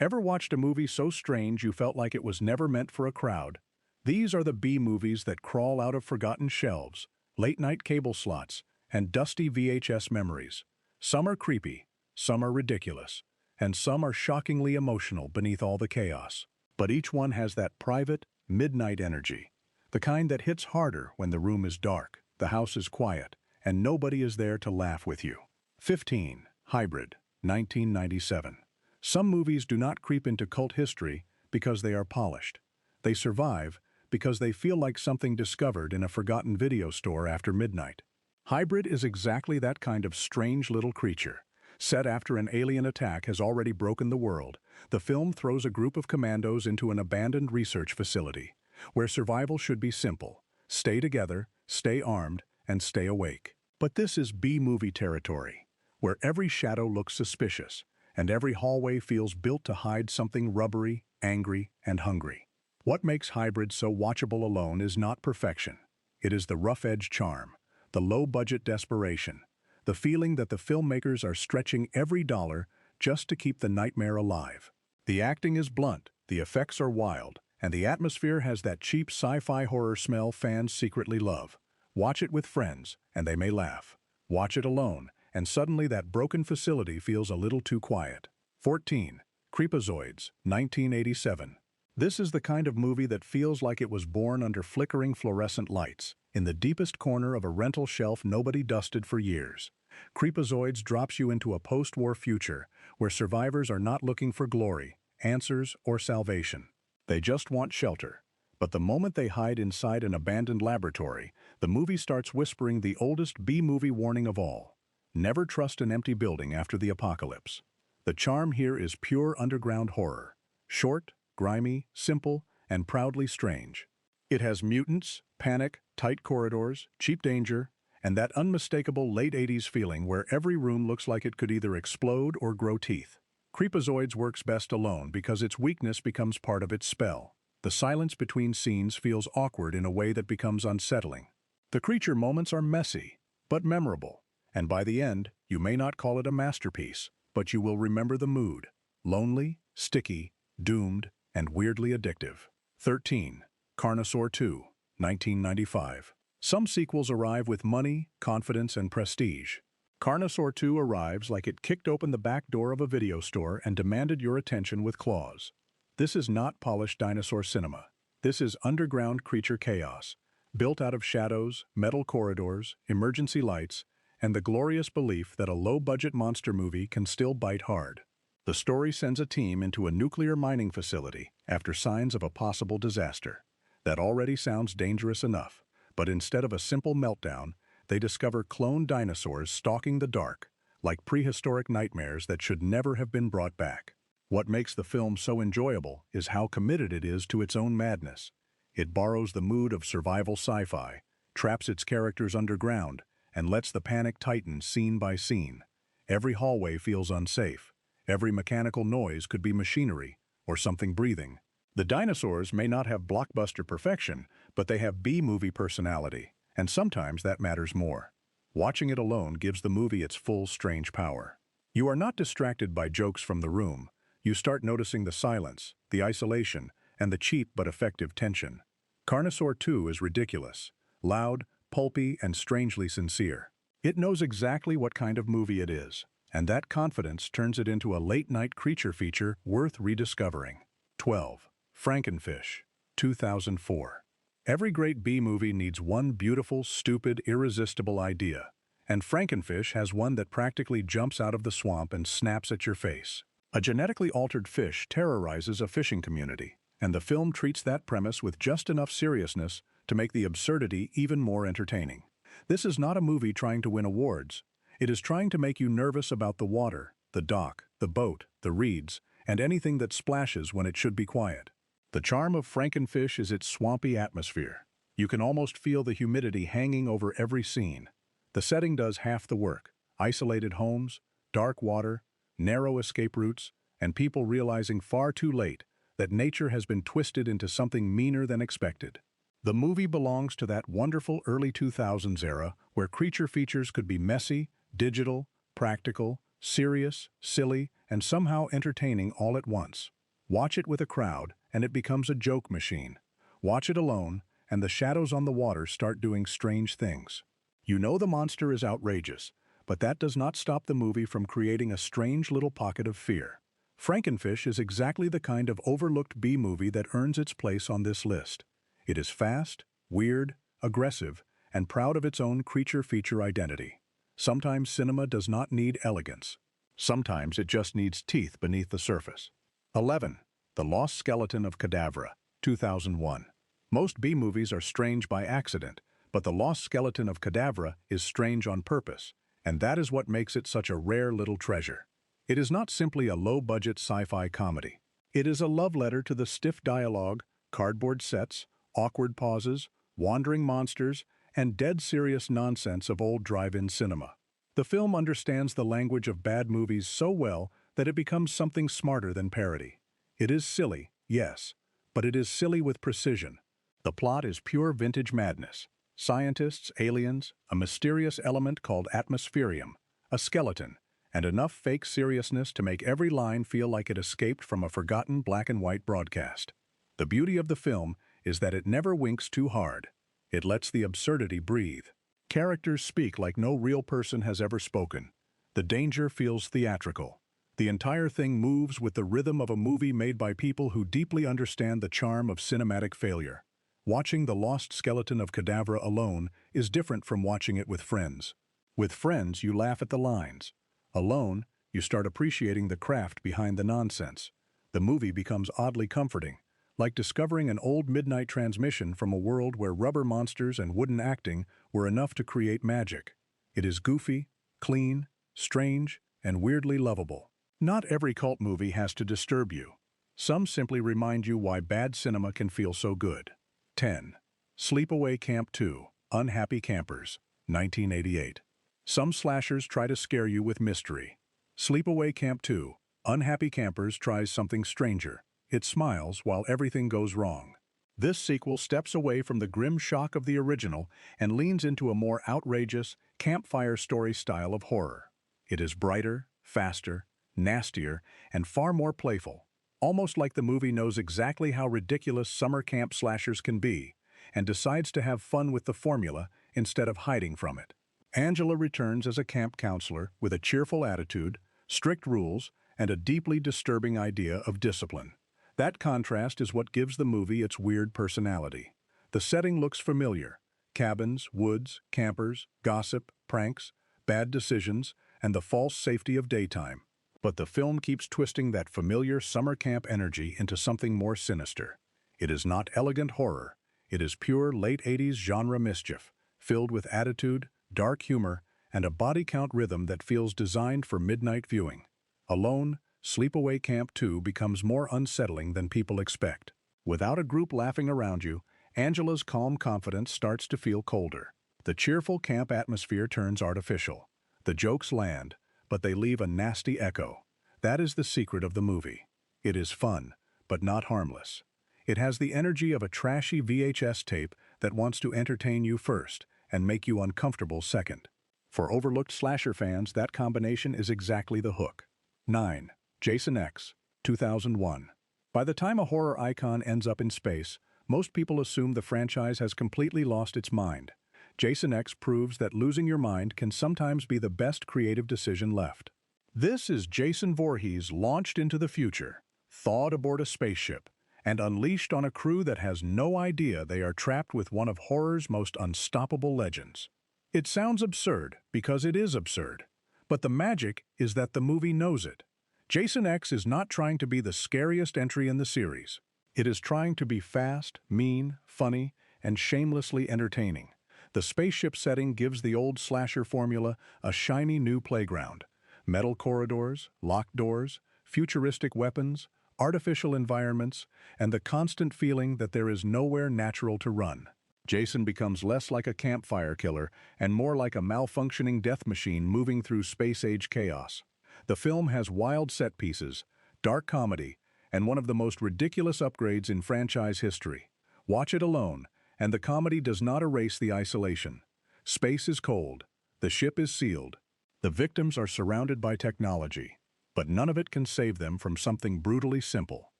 Ever watched a movie so strange you felt like it was never meant for a crowd? These are the B-movies that crawl out of forgotten shelves, late-night cable slots, and dusty VHS memories. Some are creepy, some are ridiculous, and some are shockingly emotional beneath all the chaos. But each one has that private, midnight energy. The kind that hits harder when the room is dark, the house is quiet, and nobody is there to laugh with you. 15. Hybrid, 1997. Some movies do not creep into cult history because they are polished. They survive because they feel like something discovered in a forgotten video store after midnight. Hybrid is exactly that kind of strange little creature. Set after an alien attack has already broken the world, the film throws a group of commandos into an abandoned research facility, where survival should be simple: stay together, stay armed, and stay awake. But this is B-movie territory, where every shadow looks suspicious, and every hallway feels built to hide something rubbery, angry, and hungry. What makes Hybrid so watchable alone is not perfection. It is the rough-edge charm, the low-budget desperation, the feeling that the filmmakers are stretching every dollar just to keep the nightmare alive. The acting is blunt, the effects are wild, and the atmosphere has that cheap sci-fi horror smell fans secretly love. Watch it with friends, and they may laugh. Watch it alone, and suddenly that broken facility feels a little too quiet. 14. Creepazoids, 1987. This is the kind of movie that feels like it was born under flickering fluorescent lights, in the deepest corner of a rental shelf nobody dusted for years. Creepazoids drops you into a post-war future where survivors are not looking for glory, answers, or salvation. They just want shelter. But the moment they hide inside an abandoned laboratory, the movie starts whispering the oldest B-movie warning of all: never trust an empty building after the apocalypse. The charm here is pure underground horror. Short, grimy, simple, and proudly strange. It has mutants, panic, tight corridors, cheap danger, and that unmistakable late 80s feeling where every room looks like it could either explode or grow teeth. Creepazoids works best alone because its weakness becomes part of its spell. The silence between scenes feels awkward in a way that becomes unsettling. The creature moments are messy, but memorable, and by the end, you may not call it a masterpiece, but you will remember the mood: lonely, sticky, doomed, and weirdly addictive. 13. Carnosaur 2, 1995. Some sequels arrive with money, confidence, and prestige. Carnosaur 2 arrives like it kicked open the back door of a video store and demanded your attention with claws. This is not polished dinosaur cinema. This is underground creature chaos, built out of shadows, metal corridors, emergency lights, and the glorious belief that a low-budget monster movie can still bite hard. The story sends a team into a nuclear mining facility after signs of a possible disaster. That already sounds dangerous enough, but instead of a simple meltdown, they discover cloned dinosaurs stalking the dark, like prehistoric nightmares that should never have been brought back. What makes the film so enjoyable is how committed it is to its own madness. It borrows the mood of survival sci-fi, traps its characters underground, and lets the panic tighten scene by scene. Every hallway feels unsafe. Every mechanical noise could be machinery or something breathing. The dinosaurs may not have blockbuster perfection, but they have B-movie personality, and sometimes that matters more. Watching it alone gives the movie its full strange power. You are not distracted by jokes from the room. You start noticing the silence, the isolation, and the cheap but effective tension. Carnosaur 2 is ridiculous, loud, pulpy, and strangely sincere. It knows exactly what kind of movie it is, and that confidence turns it into a late-night creature feature worth rediscovering. 12. Frankenfish, 2004. Every great B-movie needs one beautiful, stupid, irresistible idea, and Frankenfish has one that practically jumps out of the swamp and snaps at your face. A genetically altered fish terrorizes a fishing community, and the film treats that premise with just enough seriousness to make the absurdity even more entertaining. This is not a movie trying to win awards. It is trying to make you nervous about the water, the dock, the boat, the reeds, and anything that splashes when it should be quiet. The charm of Frankenfish is its swampy atmosphere. You can almost feel the humidity hanging over every scene. The setting does half the work: isolated homes, dark water, narrow escape routes, and people realizing far too late that nature has been twisted into something meaner than expected. The movie belongs to that wonderful early 2000s era where creature features could be messy, digital, practical, serious, silly, and somehow entertaining all at once. Watch it with a crowd, and it becomes a joke machine. Watch it alone, and the shadows on the water start doing strange things. You know the monster is outrageous, but that does not stop the movie from creating a strange little pocket of fear. Frankenfish is exactly the kind of overlooked B-movie that earns its place on this list. It is fast, weird, aggressive, and proud of its own creature-feature identity. Sometimes cinema does not need elegance. Sometimes it just needs teeth beneath the surface. 11. The Lost Skeleton of Cadavra, 2001. Most B-movies are strange by accident, but The Lost Skeleton of Cadavra is strange on purpose, and that is what makes it such a rare little treasure. It is not simply a low-budget sci-fi comedy. It is a love letter to the stiff dialogue, cardboard sets, awkward pauses, wandering monsters, and dead serious nonsense of old drive-in cinema. The film understands the language of bad movies so well that it becomes something smarter than parody. It is silly, yes, but it is silly with precision. The plot is pure vintage madness. Scientists, aliens, a mysterious element called atmospherium, a skeleton, and enough fake seriousness to make every line feel like it escaped from a forgotten black-and-white broadcast. The beauty of the film is that it never winks too hard. It lets the absurdity breathe. Characters speak like no real person has ever spoken. The danger feels theatrical. The entire thing moves with the rhythm of a movie made by people who deeply understand the charm of cinematic failure. Watching The Lost Skeleton of Cadavra alone is different from watching it with friends. With friends, you laugh at the lines. Alone, you start appreciating the craft behind the nonsense. The movie becomes oddly comforting, like discovering an old midnight transmission from a world where rubber monsters and wooden acting were enough to create magic. It is goofy, clean, strange, and weirdly lovable. Not every cult movie has to disturb you. Some simply remind you why bad cinema can feel so good. 10. Sleepaway Camp 2, Unhappy Campers, 1988. Some slashers try to scare you with mystery. Sleepaway Camp 2, Unhappy Campers tries something stranger. It smiles while everything goes wrong. This sequel steps away from the grim shock of the original and leans into a more outrageous, campfire story style of horror. It is brighter, faster, nastier, and far more playful, almost like the movie knows exactly how ridiculous summer camp slashers can be, and decides to have fun with the formula instead of hiding from it. Angela returns as a camp counselor with a cheerful attitude, strict rules, and a deeply disturbing idea of discipline. That contrast is what gives the movie its weird personality. The setting looks familiar: cabins, woods, campers, gossip, pranks, bad decisions, and the false safety of daytime. But the film keeps twisting that familiar summer camp energy into something more sinister. It is not elegant horror. It is pure late 80s genre mischief, filled with attitude, dark humor, and a body count rhythm that feels designed for midnight viewing. Alone, Sleepaway Camp 2 becomes more unsettling than people expect. Without a group laughing around you, Angela's calm confidence starts to feel colder. The cheerful camp atmosphere turns artificial. The jokes land, but they leave a nasty echo. That is the secret of the movie. It is fun, but not harmless. It has the energy of a trashy VHS tape that wants to entertain you first and make you uncomfortable second. For overlooked slasher fans, that combination is exactly the hook. 9. Jason X, 2001. By the time a horror icon ends up in space, most people assume the franchise has completely lost its mind. Jason X proves that losing your mind can sometimes be the best creative decision left. This is Jason Voorhees launched into the future, thawed aboard a spaceship, and unleashed on a crew that has no idea they are trapped with one of horror's most unstoppable legends. It sounds absurd because it is absurd, but the magic is that the movie knows it. Jason X is not trying to be the scariest entry in the series. It is trying to be fast, mean, funny, and shamelessly entertaining. The spaceship setting gives the old slasher formula a shiny new playground. Metal corridors, locked doors, futuristic weapons, artificial environments, and the constant feeling that there is nowhere natural to run. Jason becomes less like a campfire killer and more like a malfunctioning death machine moving through space-age chaos. The film has wild set pieces, dark comedy, and one of the most ridiculous upgrades in franchise history. Watch it alone, and the comedy does not erase the isolation. Space is cold. The ship is sealed. The victims are surrounded by technology. but none of it can save them from something brutally simple.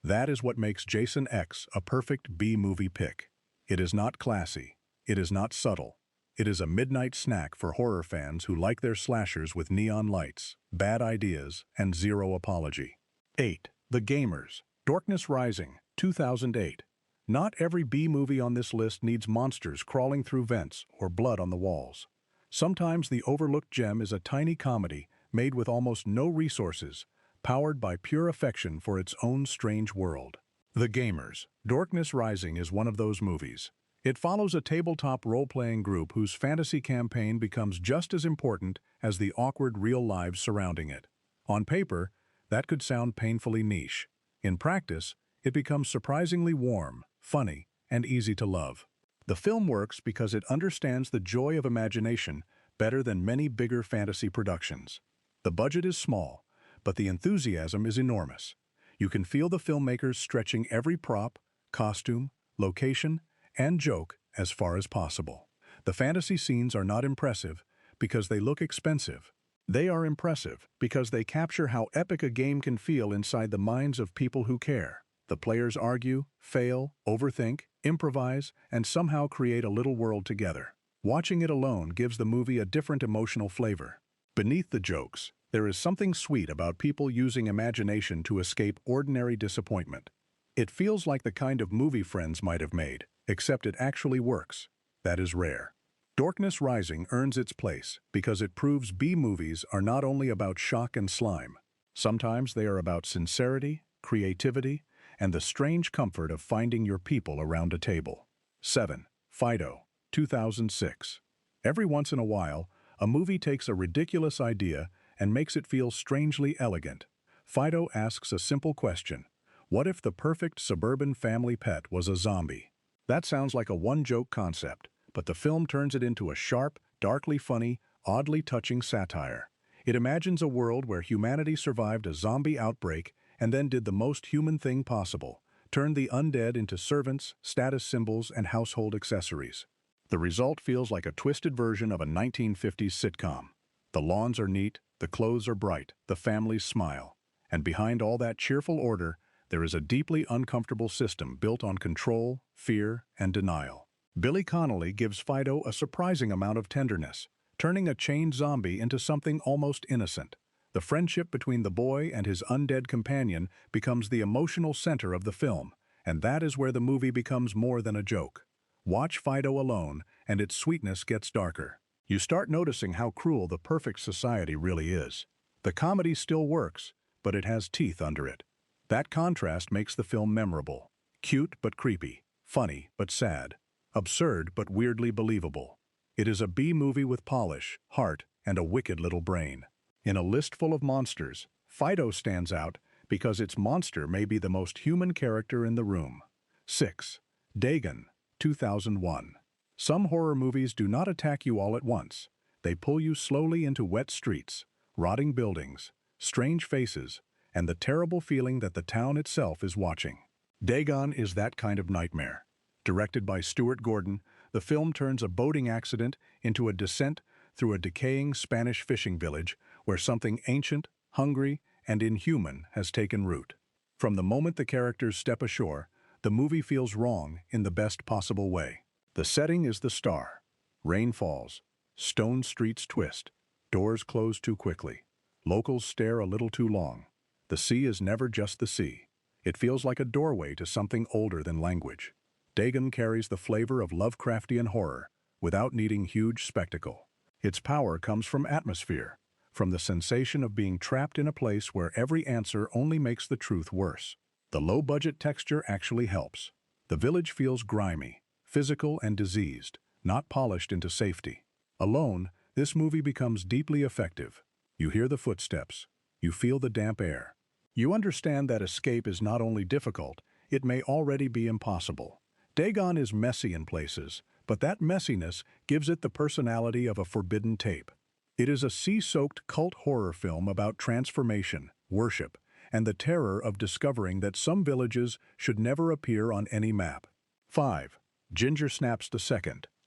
That is what makes Jason X a perfect B-movie pick. It is not classy. It is not subtle. It is a midnight snack for horror fans who like their slashers with neon lights, bad ideas, and zero apology. 8. The Gamers. Darkness Rising, 2008. Not every B-movie on this list needs monsters crawling through vents or blood on the walls. Sometimes the overlooked gem is a tiny comedy made with almost no resources, powered by pure affection for its own strange world. The Gamers. Darkness Rising is one of those movies. It follows a tabletop role-playing group whose fantasy campaign becomes just as important as the awkward real lives surrounding it. On paper, that could sound painfully niche. In practice, it becomes surprisingly warm, funny, and easy to love. The film works because it understands the joy of imagination better than many bigger fantasy productions. The budget is small, but the enthusiasm is enormous. You can feel the filmmakers stretching every prop, costume, location, and joke as far as possible. The fantasy scenes are not impressive because they look expensive. They are impressive because they capture how epic a game can feel inside the minds of people who care. The players argue, fail, overthink, improvise, and somehow create a little world together. Watching it alone gives the movie a different emotional flavor. Beneath the jokes, there is something sweet about people using imagination to escape ordinary disappointment. It feels like the kind of movie friends might have made, except it actually works. That is rare. Darkness Rising earns its place because it proves B-movies are not only about shock and slime. Sometimes they are about sincerity, creativity, and the strange comfort of finding your people around a table. 7. Fido, 2006. Every once in a while, a movie takes a ridiculous idea and makes it feel strangely elegant. Fido asks a simple question: what if the perfect suburban family pet was a zombie? That sounds like a one-joke concept, but the film turns it into a sharp, darkly funny, oddly touching satire. It imagines a world where humanity survived a zombie outbreak and then did the most human thing possible: turned the undead into servants, status symbols, and household accessories. The result feels like a twisted version of a 1950s sitcom. The lawns are neat, the clothes are bright, the families smile. And behind all that cheerful order, there is a deeply uncomfortable system built on control, fear, and denial. Billy Connolly gives Fido a surprising amount of tenderness, turning a chained zombie into something almost innocent. The friendship between the boy and his undead companion becomes the emotional center of the film, and that is where the movie becomes more than a joke. Watch Fido alone, and its sweetness gets darker. You start noticing how cruel the perfect society really is. The comedy still works, but it has teeth under it. That contrast makes the film memorable. Cute but creepy, funny but sad, absurd but weirdly believable. It is a B-movie with polish, heart, and a wicked little brain. In a list full of monsters, Fido stands out because its monster may be the most human character in the room. 6. Dagon, 2001. Some horror movies do not attack you all at once. They pull you slowly into wet streets, rotting buildings, strange faces, and the terrible feeling that the town itself is watching. Dagon is that kind of nightmare. Directed by Stuart Gordon, the film turns a boating accident into a descent through a decaying Spanish fishing village where something ancient, hungry, and inhuman has taken root. From the moment the characters step ashore, the movie feels wrong in the best possible way. The setting is the star. Rain falls. Stone streets twist. Doors close too quickly. Locals stare a little too long. The sea is never just the sea. It feels like a doorway to something older than language. Dagon carries the flavor of Lovecraftian horror without needing huge spectacle. Its power comes from atmosphere, from the sensation of being trapped in a place where every answer only makes the truth worse. The low-budget texture actually helps. The village feels grimy, physical, and diseased, not polished into safety. Alone, this movie becomes deeply effective. You hear the footsteps. You feel the damp air. You understand that escape is not only difficult, it may already be impossible. Dagon is messy in places, but that messiness gives it the personality of a forbidden tape. It is a sea-soaked cult horror film about transformation, worship, and the terror of discovering that some villages should never appear on any map. 5. Ginger Snaps 2,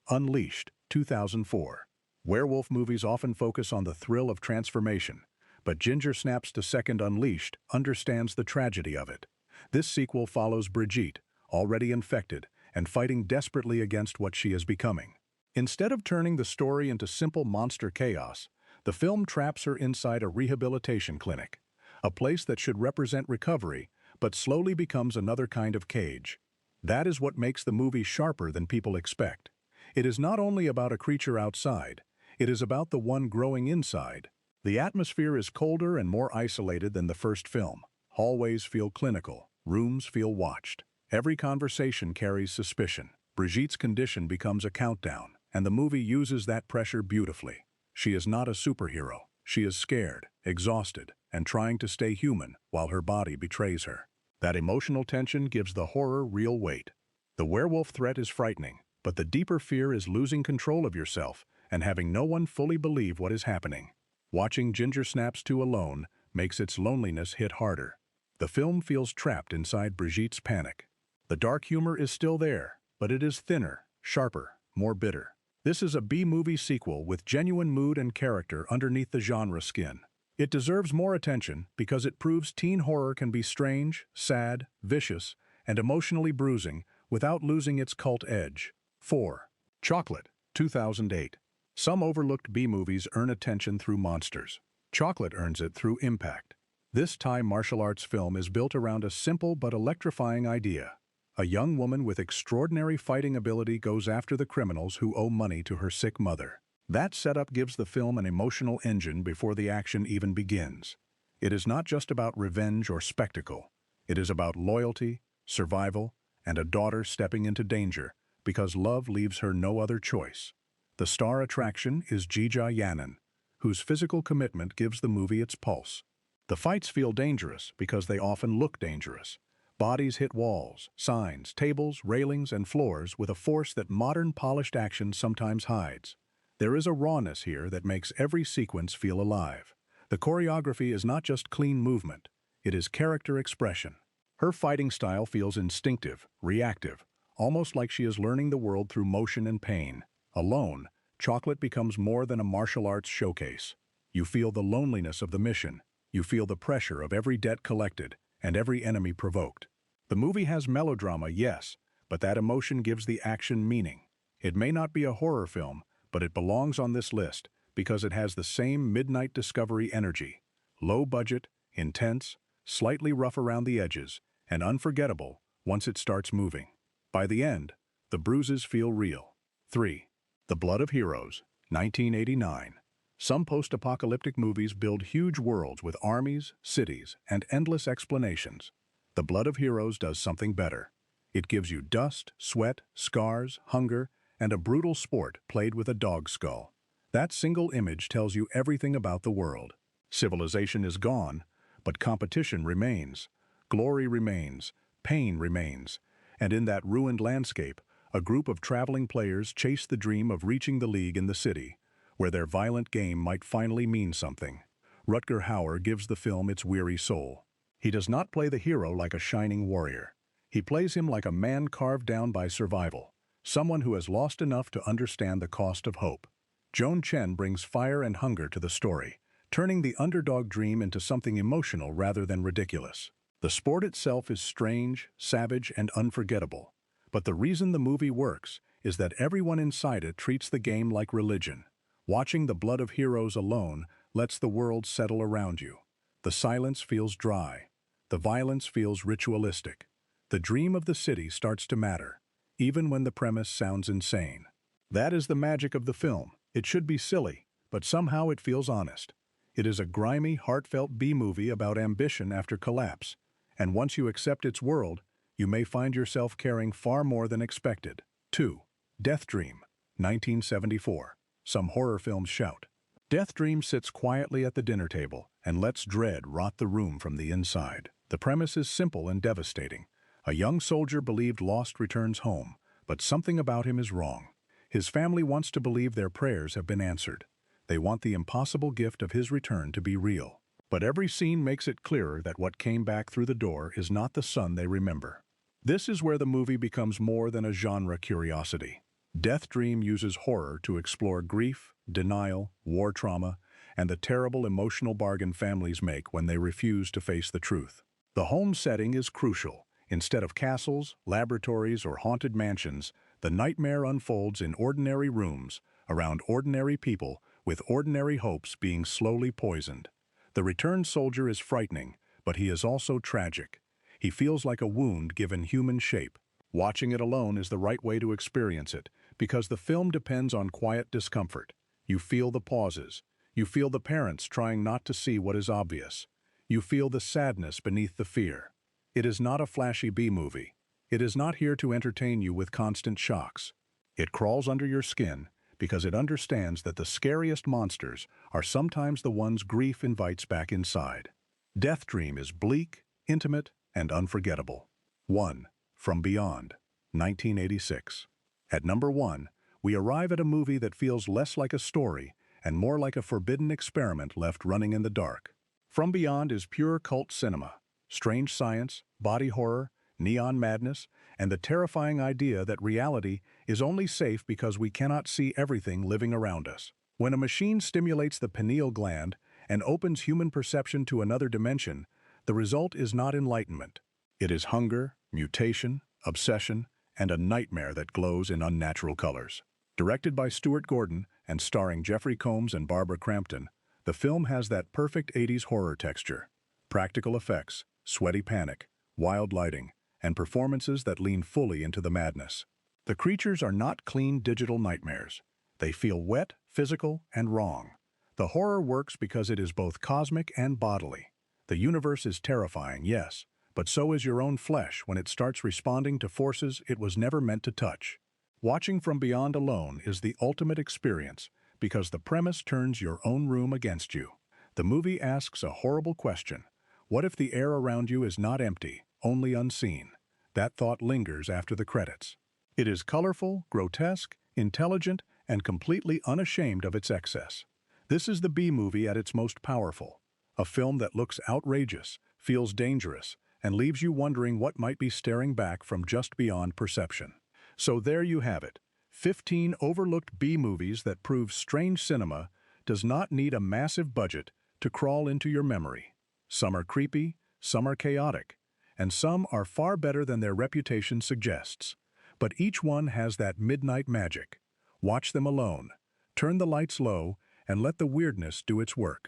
Unleashed, 2004. Werewolf movies often focus on the thrill of transformation, But Ginger Snaps to Second Unleashed understands the tragedy of it. This sequel follows Brigitte, already infected, and fighting desperately against what she is becoming. Instead of turning the story into simple monster chaos, the film traps her inside a rehabilitation clinic, a place that should represent recovery, but slowly becomes another kind of cage. That is what makes the movie sharper than people expect. It is not only about a creature outside, it is about the one growing inside. The atmosphere is colder and more isolated than the first film. Hallways feel clinical, rooms feel watched. Every conversation carries suspicion. Brigitte's condition becomes a countdown, and the movie uses that pressure beautifully. She is not a superhero. She is scared, exhausted, and trying to stay human while her body betrays her. That emotional tension gives the horror real weight. The werewolf threat is frightening, but the deeper fear is losing control of yourself and having no one fully believe what is happening. Watching Ginger Snaps 2 alone makes its loneliness hit harder. The film feels trapped inside Brigitte's panic. The dark humor is still there, but it is thinner, sharper, more bitter. This is a B-movie sequel with genuine mood and character underneath the genre skin. It deserves more attention because it proves teen horror can be strange, sad, vicious, and emotionally bruising without losing its cult edge. 4. Chocolate, 2008. Some overlooked B-movies earn attention through monsters. Chocolate earns it through impact. This Thai martial arts film is built around a simple but electrifying idea. A young woman with extraordinary fighting ability goes after the criminals who owe money to her sick mother. That setup gives the film an emotional engine before the action even begins. It is not just about revenge or spectacle. It is about loyalty, survival, and a daughter stepping into danger because love leaves her no other choice. The star attraction is Jija Yanin, whose physical commitment gives the movie its pulse. The fights feel dangerous because they often look dangerous. Bodies hit walls, signs, tables, railings, and floors with a force that modern polished action sometimes hides. There is a rawness here that makes every sequence feel alive. The choreography is not just clean movement, it is character expression. Her fighting style feels instinctive, reactive, almost like she is learning the world through motion and pain. Alone, Chocolate becomes more than a martial arts showcase. You feel the loneliness of the mission, you feel the pressure of every debt collected, and every enemy provoked. The movie has melodrama, yes, but that emotion gives the action meaning. It may not be a horror film, but it belongs on this list because it has the same Midnight Discovery energy. Low budget, intense, slightly rough around the edges, and unforgettable once it starts moving. By the end, the bruises feel real. 3. The Blood of Heroes, 1989. Some post-apocalyptic movies build huge worlds with armies, cities, and endless explanations. The Blood of Heroes does something better. It gives you dust, sweat, scars, hunger, and a brutal sport played with a dog skull. That single image tells you everything about the world. Civilization is gone, but competition remains. Glory remains, pain remains, and in that ruined landscape, a group of traveling players chase the dream of reaching the league in the city, where their violent game might finally mean something. Rutger Hauer gives the film its weary soul. He does not play the hero like a shining warrior. He plays him like a man carved down by survival, someone who has lost enough to understand the cost of hope. Joan Chen brings fire and hunger to the story, turning the underdog dream into something emotional rather than ridiculous. The sport itself is strange, savage, and unforgettable. But the reason the movie works is that everyone inside it treats the game like religion. Watching The Blood of Heroes alone lets the world settle around you. The silence feels dry. The violence feels ritualistic. The dream of the city starts to matter, even when the premise sounds insane. That is the magic of the film. It should be silly, but somehow it feels honest. It is a grimy, heartfelt B-movie about ambition after collapse. And once you accept its world, you may find yourself caring far more than expected. 2. Death Dream, 1974. Some horror films shout. Death Dream sits quietly at the dinner table and lets dread rot the room from the inside. The premise is simple and devastating. A young soldier believed lost returns home, but something about him is wrong. His family wants to believe their prayers have been answered. They want the impossible gift of his return to be real. But every scene makes it clearer that what came back through the door is not the son they remember. This is where the movie becomes more than a genre curiosity. Death Dream uses horror to explore grief, denial, war trauma, and the terrible emotional bargain families make when they refuse to face the truth. The home setting is crucial. Instead of castles, laboratories, or haunted mansions, the nightmare unfolds in ordinary rooms, around ordinary people, with ordinary hopes being slowly poisoned. The returned soldier is frightening, but he is also tragic. He feels like a wound given human shape. Watching it alone is the right way to experience it, because the film depends on quiet discomfort. You feel the pauses. You feel the parents trying not to see what is obvious. You feel the sadness beneath the fear. It is not a flashy B-movie. It is not here to entertain you with constant shocks. It crawls under your skin because it understands that the scariest monsters are sometimes the ones grief invites back inside. Death Dream is bleak, intimate, and unforgettable. 1. From Beyond, 1986. At number 1, we arrive at a movie that feels less like a story and more like a forbidden experiment left running in the dark. From Beyond is pure cult cinema. Strange science, body horror, neon madness, and the terrifying idea that reality is only safe because we cannot see everything living around us. When a machine stimulates the pineal gland and opens human perception to another dimension, the result is not enlightenment. It is hunger, mutation, obsession, and a nightmare that glows in unnatural colors. Directed by Stuart Gordon and starring Jeffrey Combs and Barbara Crampton, the film has that perfect 80s horror texture. Practical effects, sweaty panic, wild lighting, and performances that lean fully into the madness. The creatures are not clean digital nightmares. They feel wet, physical, and wrong. The horror works because it is both cosmic and bodily. The universe is terrifying, yes, but so is your own flesh when it starts responding to forces it was never meant to touch. Watching From Beyond alone is the ultimate experience because the premise turns your own room against you. The movie asks a horrible question. What if the air around you is not empty, only unseen? That thought lingers after the credits. It is colorful, grotesque, intelligent, and completely unashamed of its excess. This is the B-movie at its most powerful. A film that looks outrageous, feels dangerous, and leaves you wondering what might be staring back from just beyond perception. So there you have it. 15 overlooked B-movies that prove strange cinema does not need a massive budget to crawl into your memory. Some are creepy, some are chaotic, and some are far better than their reputation suggests. But each one has that midnight magic. Watch them alone, turn the lights low, and let the weirdness do its work.